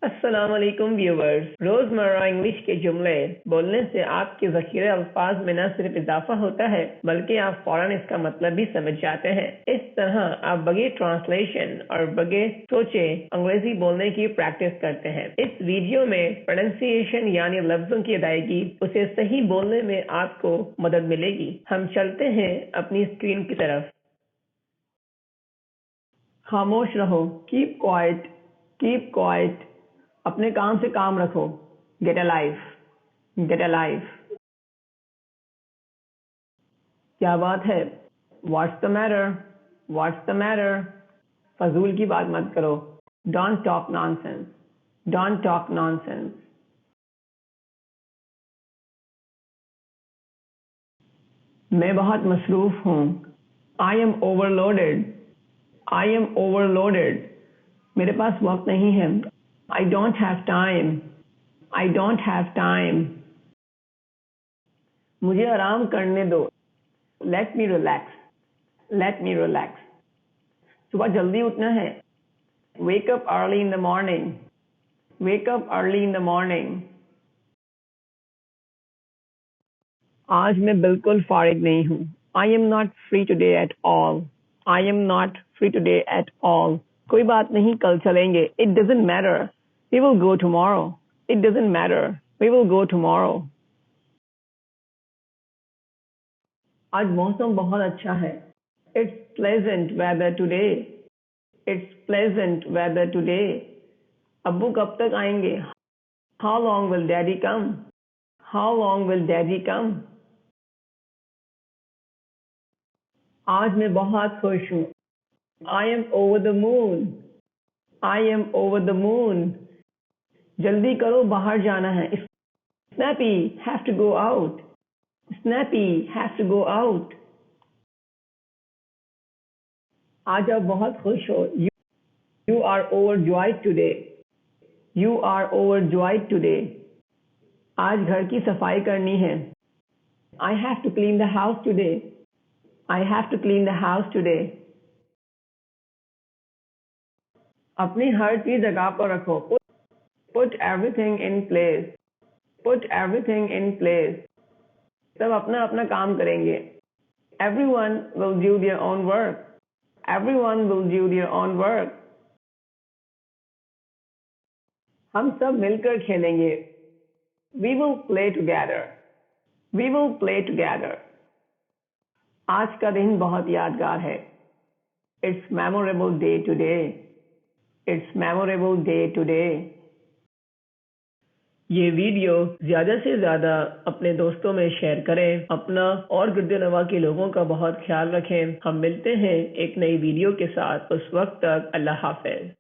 السلام علیکم ویورز، روزمرہ انگلش کے جملے بولنے سے آپ کے ذخیرے الفاظ میں نہ صرف اضافہ ہوتا ہے بلکہ آپ فوراً اس کا مطلب بھی سمجھ جاتے ہیں۔ اس طرح آپ بغیر ٹرانسلیشن اور بغیر سوچے انگریزی بولنے کی پریکٹس کرتے ہیں۔ اس ویڈیو میں پروننسیشن یعنی لفظوں کی ادائیگی، اسے صحیح بولنے میں آپ کو مدد ملے گی۔ ہم چلتے ہیں اپنی اسکرین کی طرف۔ خاموش رہو، کیپ کوائٹ، کیپ کوائٹ۔ اپنے کام سے کام رکھو، get a life, get a life. کیا بات ہے، what's the matter, what's the matter. فضول کی بات مت کرو، don't talk nonsense, don't talk nonsense. میں بہت مصروف ہوں، I am overloaded, I am overloaded. میرے پاس وقت نہیں ہے، I don't have time. I don't have time. مجھے آرام کرنے دو، let me relax. Let me relax. صبح جلدی اٹھنا ہے، wake up early in the morning. Wake up early in the morning. آج میں بالکل فارغ نہیں ہوں، I am not free today at all. I am not free today at all. کوئی بات نہیں، کل چلیں گے، it doesn't matter. We will go tomorrow. It doesn't matter. We will go tomorrow. آج موسم بہت اچھا ہے. It's pleasant weather today. It's pleasant weather today. ابو کب تک آئیں گے؟ How long will daddy come? How long will daddy come? آج میں بہت خوش ہوں. I am over the moon. I am over the moon. جلدی کرو، باہر جانا ہے. Snappy, have to go out. Snappy, have to go out. آج آپ بہت خوش ہو. You are overjoyed today. You are overjoyed today. آج گھر کی صفائی کرنی ہے. I have to clean the house today. I have to clean the house today. اپنی ہر چیز جگہ پر رکھو. Put everything in place. Put everything in place. سب اپنا اپنا کام کریں گے. Everyone will do their own work. Everyone will do their own work. ہم سب مل کر کھیلیں گے. We will play together. We will play together. آج کا دن بہت یادگار ہے. It's memorable day today. It's memorable day today. یہ ویڈیو زیادہ سے زیادہ اپنے دوستوں میں شیئر کریں. اپنا اور گرد نواح کے لوگوں کا بہت خیال رکھیں. ہم ملتے ہیں ایک نئی ویڈیو کے ساتھ. اس وقت تک اللہ حافظ.